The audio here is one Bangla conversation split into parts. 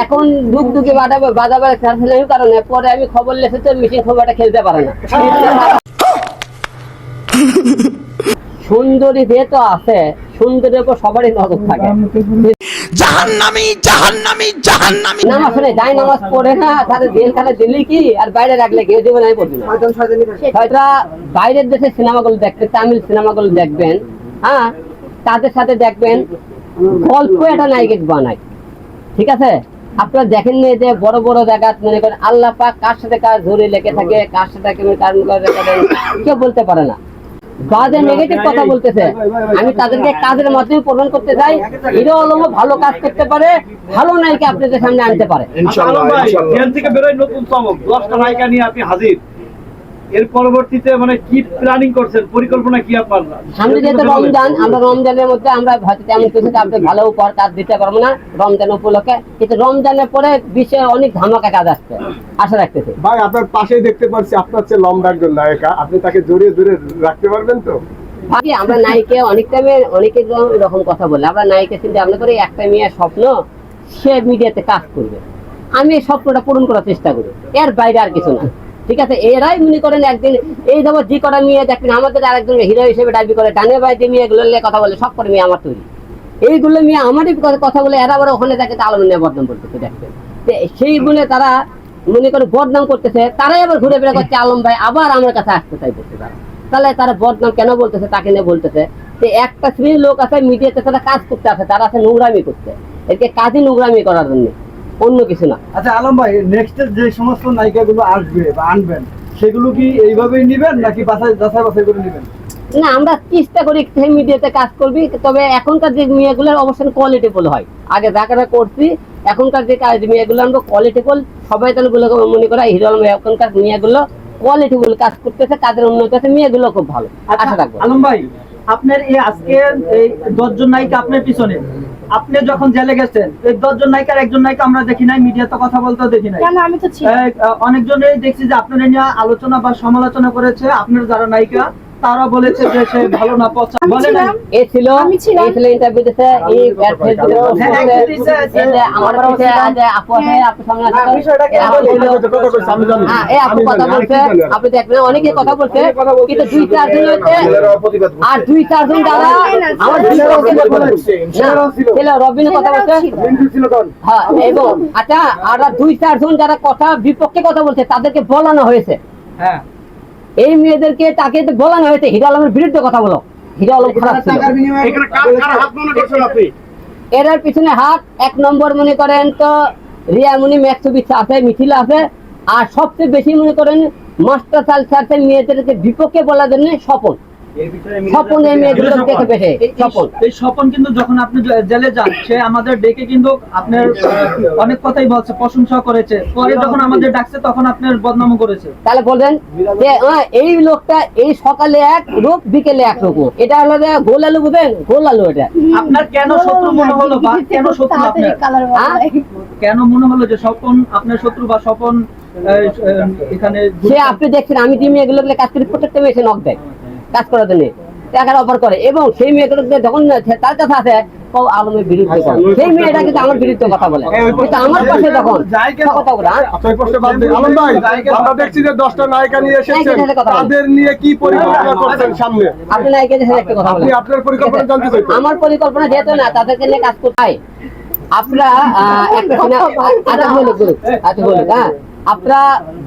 এখন দুগে বাজাবার কারণে পরে আমি খবর লেখে তো মিটিং খবরটা খেলতে পারে না। সুন্দরী যেহেতু আছে, সুন্দরের উপর সবারই নজর থাকে। জাহান্নামী জাহান্নামী জাহান্নামী নামাজ শুনে যাই নামাজ পড়ে না, তাদের জেলখানে দিলি কি আর বাইরে রাখলে কি জীবনে আমি পড়বি না। হয়তো বাইরের দেশে সিনেমাগুলো দেখতে, তামিল সিনেমাগুলো দেখবেন, হ্যাঁ, তাদের সাথে দেখবেন গল্প একটা নায়িকা বানায়, ঠিক আছে। আপনারা দেখেন নি যে বড় বড় জায়গা মনে করেন আল্লাহ পাক কার সাথে কার জড়িয়ে লেগে থাকে, কার সাথে কেউ বলতে পারে না। যাদের নেগেটিভ কথা বলতেছে আমি তাদেরকে কাজের মাধ্যমে প্রদান করতে চাই। হিরো আলমও ভালো কাজ করতে পারে, ভালো নায়িকা আপনাদের সামনে আনতে পারে। থেকে বেরোয় নতুন চমক 10টা নায়িকা নিয়ে আপনি হাজির। এর পরবর্তীতে মানে কি প্ল্যানিং করছেন, পরিকল্পনা কি আপনার? সামনে যেহেতু রমজান, আমরা রমজানের মধ্যে আমরা হয়তো তেমন কিছু আপনি ভালো উপহার কাজ দিতে পারবো না রমজান উপলক্ষে, কিন্তু রমজানের পরে বিশ্বে অনেক ধামাকা কাজ আসছে, আশা রাখতেছি। ভাই আপনার পাশেই দেখতে পাচ্ছি আপনার চেয়ে লম্বা একজন নায়িকা, আপনি তাকে জড়িয়ে ধরে রাখতে পারবেন তো? ভাবি আমরা নায়িকা অনেক টাইমে অনেকে এরকম কথা বলে, আমরা নায়িকা চিন্তা আমরা করি একটা মেয়ের স্বপ্ন সে মিডিয়াতে কাজ করবে, আমি এই স্বপ্নটা পূরণ করার চেষ্টা করি, এর বাইরে আর কিছু না, ঠিক আছে। এরাই মনে করেন একদিন এই যেমন যে কটা মেয়ে দেখবেন আমাদের আরেকজন হিরো হিসেবে দাবি করে, ডানে বাই যে মেয়েগুলো নিয়ে কথা বলে সব করে মেয়ে আমার তৈরি, এইগুলো মেয়ে আমারই কথা বলে, এরা আবার ওখানে দেখে আলম নিয়ে বদনাম করতেছে দেখবেন, সেই গুণে তারা মনে করে বদনাম করতেছে, তারাই আবার ঘুরে ফিরে করছে আলম ভাই আবার আমার কাছে আসতে চাইতেছে। তাহলে তারা বদনাম কেন বলতেছে, তাকে নিয়ে বলতেছে যে একটা শ্রেণীর লোক আছে মিডিয়াতে তারা কাজ করতে আছে, তারা আছে নোংরামি করতে, একে কাজই নোংরামি করার জন্য, অন্য কিছু না। আচ্ছা আলম ভাই, নেক্সট যে সমস্ত নায়িকাগুলো আসবে বা আনবেন সেগুলো কি এইভাবেই নেবেন নাকি যাচাই বাছাই করে নেবেন? না, আমরা চেষ্টা করি মিডিয়াতে কাজ করবি, তবে এখনকার যে মেয়েগুলোর অবশ্যই কোয়ালিটিফুল হয়, আগে যারা করছি এখনকার যে মেয়েগুলো আমরা কোয়ালিটিফুল, সবাই তাহলে মনে করা হিরো আলম এখনকার মেয়েগুলো কোয়ালিটিফুল কাজ করতেছে, কাজের উন্নতি আছে, মেয়েগুলো খুব ভালো, আশা রাখবো। আলম ভাই, আপনার এই আজকে এই 10 জন নায়িকা আপনার পিছনে, আপনি যখন জেলে গেছেন এই 10 জন নায়িকার একজন নায়িকা আমরা দেখি নাই, মিডিয়াতে কথা বলতেও দেখি নাই। আমি তো অনেকজনেই দেখছি যে আপনারা নিয়ে আলোচনা বা সমালোচনা করেছে, আপনার যারা নায়িকা তারা বলেছে যে সে ভালো না, পচা বলে না। এই ছিল ইন্টারভিউ দিতে, এই আমার কাছে আজ আপু আছে, আপু সামনে আছে, এই আপু কথা বলছে, আপনি দেখবেন অনেকে কথা বলছে, কিন্তু 2-4 জন হচ্ছে আর 2-4 জন যারা আমার ছিল রবিন কথা বলছে, হ্যাঁ, এবং আচ্ছা আর 2-4 জন যারা কথা বিপক্ষে কথা বলছে তাদেরকে বলানো হয়েছে, হ্যাঁ, এই মেয়েদেরকে তাকে বলানো হয়েছে হিরো আলমের বিরুদ্ধে কথা বলো, হিরো আলম খারাপ ছিল। এর পিছনে হাত এক নম্বর মনে করেন তো রিয়ামনি ম্যাক্সুবিচ আছে, মিথিলা আছে, আর সবচেয়ে বেশি মনে করেন মাস্টার সালসার মেয়েদেরকে বিপক্ষে বলার জন্য স্বপন, স্বপন এই মেয়েগুলো দেখে বেশি স্বপন। এই স্বপন কিন্তু যখন আপনি জেলে যান সে আমাদের ডেকে কিন্তু আপনার অনেক কথাই বলছে, প্রশংসা করেছে, পরে যখন আমাদের ডাকছে তখন আপনার বদনাম করেছে। তাহলে বলবেন যে এই লোকটা এই সকালে এক রূপ বিকেলে এক রূপ, এটা হলো যে গোল আলু, বুঝেন গোল আলু, এটা আপনার কেন শত্রু মনে হলো বা কেন শত্রু আপনার, কেন মনে হলো যে স্বপন আপনার শত্রু বা স্বপন এখানে? সে আপনি দেখছেন আমি যে মেয়েগুলো কাজ করি প্রত্যেকটা মেয়ে এসে নক দেয় কাজ করার জন্য, টাকার অফার করে, এবং সেই মেয়েগুলোকে যখন তার কাছে আছে আলমের বিরুদ্ধে করে, সেই মেয়েটা কিন্তু আমার বিরুদ্ধে কথা বলে, কিন্তু আমার পাশে যখন কথা বলে। আমরা দেখছি যে 10টা নায়িকা নিয়ে এসেছেন, তাদের নিয়ে কি পরিকল্পনা করছেন সামনে? আপনি নায়িকাদের সাথে একটা কথা বলেন, আপনার পরিকল্পনা জানতে চাই। আমার পরিকল্পনা যেহেতু না তাদেরকে নিয়ে কাজ করতে হয়, আপনারা একটা বলুক, হ্যাঁ, আপনারা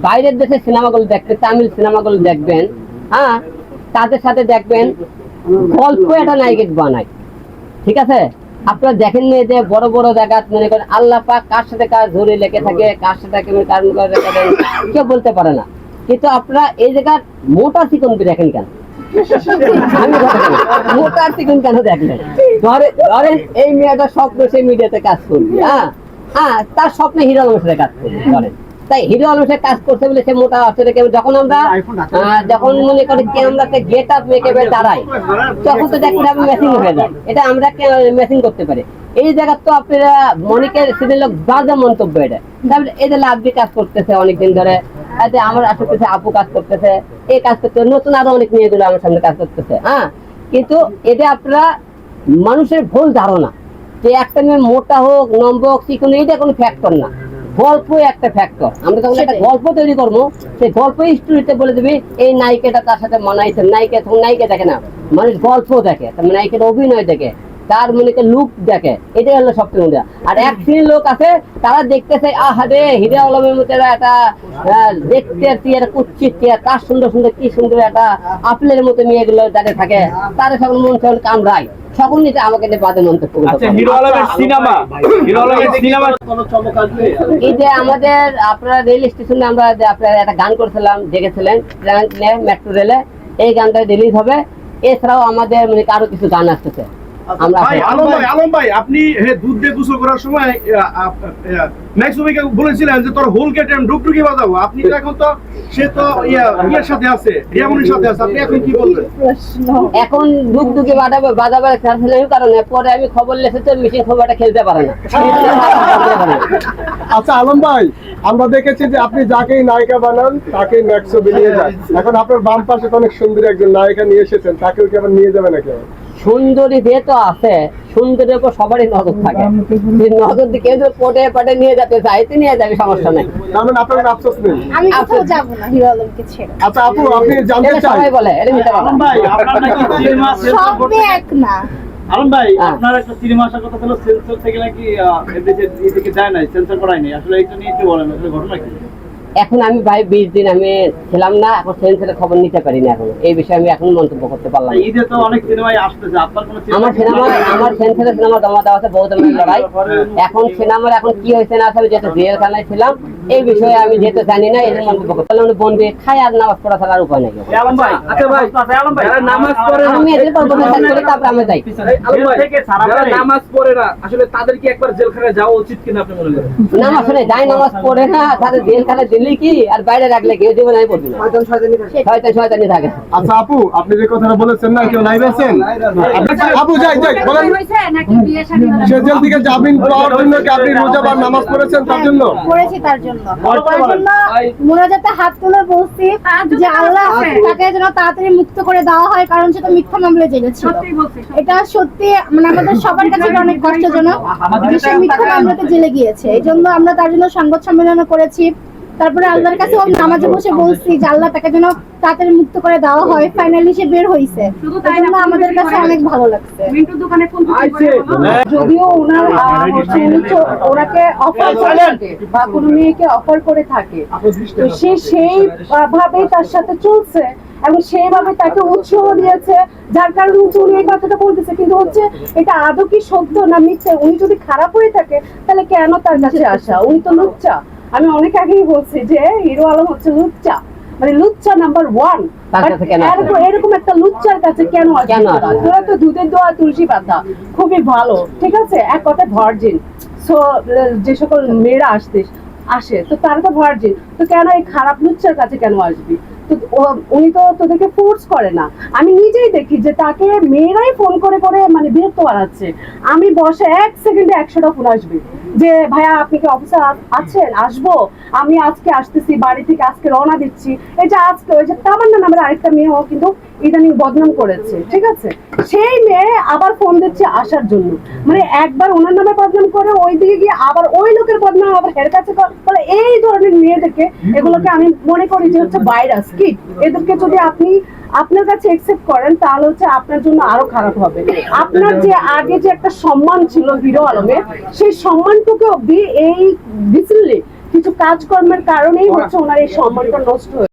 বাইরের দেশের সিনেমাগুলো দেখবেন, তামিল সিনেমাগুলো দেখবেন, হ্যাঁ, তাদের সাথে দেখবেন গল্প একটা নায়িকা বানায়, ঠিক আছে। আপনারা দেখেন নি যে বড় বড় জায়গা মনে করেন আল্লাহ পাক কার সাথে কার জড়িয়ে লেগে থাকে, কার সাথে কেউ বলতে পারে না, কিন্তু আপনারা এই জায়গার মোটা চিকন দেখেন কেন? আমি মোটা চিকন কেন দেখলেন? ধরেন এই মেয়েটা স্বপ্ন সেই মিডিয়াতে কাজ করবে, হ্যাঁ, হ্যাঁ, তার স্বপ্নে হিরো আলমের সাথে কাজ করবে, ধরেন তাই হিরো আলমের সাথে কাজ করতে বলে সে মোটা আসছে। যখন আমরা যখন মনে করি ক্যামেরাতে গেট আপ মেকআপে দাঁড়াই তখন তো দেখতে হবে ম্যাচিং হয়ে যায়, এটা আমরা ম্যাচিং করতে পারি। এই জায়গা তো আপনারা মনিকের সিরিয়াল বাজে মন্তব্য, এটা তারপরে এই যে লাভলি কাজ করতেছে অনেকদিন ধরে, আমার আশেপাশে আপু কাজ করতেছে, এই কাজ করতে নতুন আরো অনেক মেয়েগুলো আমার সামনে কাজ করতেছে, হ্যাঁ, কিন্তু এটা আপনারা মানুষের ভুল ধারণা, যে একটা মেয়ে মোটা হোক নম্বর হোক চিকন এইটা কোনো ফ্যাক্টর না, গল্পই একটা ফ্যাক্টর। আমরা তখন একটা গল্প তৈরি করবো, সেই গল্পই স্টোরিতে বলে দিবি এই নায়িকাটা তার সাথে মানাইছে। নায়িকা তখন নায়িকা দেখে না, মানুষ গল্প দেখে, তার নায়িকার অভিনয় দেখে, তার মনে লুক দেখে, এটাই হলো সবচেয়ে মজা। আর এক শ্রেণীর লোক আছে তারা দেখতেছে আহারে হিরো আলমের মতো একটা দেখতে একটা কুচ্ছিত তার সুন্দর সুন্দর কি সুন্দর একটা আপেলের মতো মেয়েগুলো যাদের থাকে তারা সকল মন সকল কামড়ায়, সকল নিতে আমাকে বাদে মন্তব্য করে। আচ্ছা, হিরো আলমের সিনেমা কোনো চমক আসবে? এই যে আমাদের আপনার রেল স্টেশনে আমরা যে আপনার একটা গান করছিলাম, দেখেছিলেন মেট্রো রেলে, এই গানটা রিলিজ হবে। এছাড়াও আমাদের মানে আরো কিছু গান আসতেছে। আমরা ভাই আলম ভাই আপনি দুধ দিয়ে গোসল করার সময় ম্যাক্সিমামকে বলেছিলেন যে তোর হোল গেট আমি ডুকডুকি বাজাবো, আপনি তো এখন তো সে তো ইয়ের সাথে আছে, রিয়ামনির সাথে আছে, আপনি এখন কি বলবেন? এখন ডুগডুগি বাজাবার কারণে পরে আমি খবর লেখে তো মিটিং খবরটা খেলতে পারে না। আচ্ছা আলম ভাই, আমরা দেখেছি যে আপনি যাকেই নায়িকা বানান তাকেই ম্যাক্সো বেরিয়ে যায়। এখন আপনার বাম পাশে অনেক সুন্দর একজন নায়িকা নিয়ে এসেছেন, তাকেও কি আবার নিয়ে যাবে নাকি? সুন্দরী যেহেতু আছে, সুন্দরের উপর সবারই নজর থাকে, নজর দিকে পটে পটে নিয়ে যেতে চাইতে নিয়ে যাবে, সমস্যা নাই। তার মানে আপনার আফসোস নেই? আমি কোথাও যাব না হিরো আলমকে ছেড়ে। আচ্ছা আপু, আপনি জানতে এটা চাই, সবাই বলে এটা মিথ্যা কথা। আলম ভাই আপনার নাকি সিনেমা সেন্সর সব করতে, এক না। আলম ভাই আপনার একটা সিনেমা আসার কথা ছিল, সেন্সর থেকে নাকি এদিকে যায় নাই, সেন্সর করাই নাই, আসলে এটা নিয়ে একটু বলেন, আসলে ঘটনা কি? এখন আমি ভাই 20 দিন আমি ছিলাম না, এখন সেন্সরের খবর নিতে পারি না, এখন এই বিষয়ে আমি এখন মন্তব্য করতে পারলাম না। ঈদে তো অনেক সিনেমাই আসতেছে, আপনার কোনো আমার সেন্সরের সিনেমা জমা দেওয়া আছে, বহুত লড়াই। এখন সিনেমার এখন কি হয়েছে না আসলে, যেহেতু জেলখানায় ছিলাম, এই বিষয়ে আমি যেহেতু জানি না, এদের মন্তব্য করতে পারলাম না। বন্দি খাই আর নামাজ পড়া ছাড়া আর উপায় নেই। আলম ভাই, আচ্ছা ভাই আলম ভাই নামাজ পড়ে আমি এদের পর শেষ করি, তারপরে আমি যাই। নামাজ পড়ে না, আসলে তাদের কি একবার জেলখানায় যাওয়া উচিত কিনা আপনি মনে করেন? নামাজ শুনে যাই, নামাজ পড়ে না, তাদের জেলখানায় দিলি কি আর বাইরে রাখলে কেউ জীবন আমি পড়বি না, শয়তানি থাকে। আচ্ছা আপু, আপনি যে কথাটা বলেছেন না, কেউ লাইভ আছেন? আপু যাই বলেন, সে জেল থেকে জামিন পাওয়ার জন্য কি আপনি রোজা বা নামাজ পড়েছেন তার জন্য? করেছি তার জন্য মোনাজাতে হাত তুলে বলছি যে আল্লাহ তাকে যেন তাড়াতাড়ি মুক্ত করে দেওয়া হয়, কারণ সে তো মিথ্যা মামলায় জেলে ছিল। এটা সত্যি মানে আমাদের সবার কাছে এটা অনেক কষ্টজনক যে সে মিথ্যা মামলাতে জেলে গিয়েছে। এই জন্য আমরা তার জন্য সংবাদ সম্মেলন করেছি। তারপরে আল্লাহর কাছে নামাজে বসে বলছি যে আল্লাহ তাকে যেন তাড়াতাড়ি মুক্ত করে দেওয়া হয়। ফাইনালি সে বের হয়েছে, এই জন্য আমাদের কাছে অনেক ভালো লাগছে। যদিও ওনার ওনাকে অফার করে থাকে বা কোনো মেয়েকে অফার করে থাকে, তো সে সেই ভাবেই তার সাথে চলছে এবং সেইভাবে তাকে উৎসাহ দিয়েছে, যার কারণে উনি এই কথাটা বলতেছে। কিন্তু হচ্ছে এটা আদৌ কি সত্য না মিথ্যে? উনি যদি খারাপ হয়ে থাকে তাহলে কেন তার কাছে আসা? উনি তো লুচ্চা। আমি অনেক আগেই বলছি যে হিরো আলম হচ্ছে লুচ্চা, মানে লুচ্চা নাম্বার 1। এরকম একটা লুচ্চার কাছে কেন তোরা তো দুধের দোয়া তুলসী পাতা খুবই ভালো, ঠিক আছে, এক কথা ভার্জিন। সো যে সকল মেয়েরা আসে তো তারা তো ভার্জিন, তো কেন এই খারাপ লুচ্চার কাছে কেন আসবি? তো উনি তো তোদেরকে ফোর্স করে না। আমি নিজেই দেখি যে তাকে মেয়েরাই ফোন করে করে মানে বিরক্ত বাড়াচ্ছে। আমি বসে 1 সেকেন্ডে 100টা ফোন আসবে যে ভাইয়া আপনি কি অফিসে আছেন, আসবো, আমি আজকে আসতেছি, বাড়ি থেকে আজকে রওনা দিচ্ছি। এই যে আজকে ওই যে তামান্না নামের আরেকটা মেয়েও কিন্তু ইদানিং বদনাম করেছে, ঠিক আছে, সেই মেয়ে আবার ফোন দিচ্ছে আসার জন্য। মানে একবার ওনার নামে বদনাম করে ওই দিকে গিয়ে আবার ওই লোকের বদনাম আবার হের কাছে করে। এই ধরনের মেয়েদেরকে, এগুলোকে আমি মনে করি যে হচ্ছে ভাইরাস কি। এদেরকে যদি আপনি আপনার কাছে একসেপ্ট করেন তাহলে হচ্ছে আপনার জন্য আরো খারাপ হবে। আপনার যে আগে যে একটা সম্মান ছিল হিরো আলমের, সেই সম্মানটুকু অব্দি এই রিসেন্টলি কিছু কাজকর্মের কারণেই হচ্ছে ওনার এই সম্মানটা নষ্ট হয়েছে।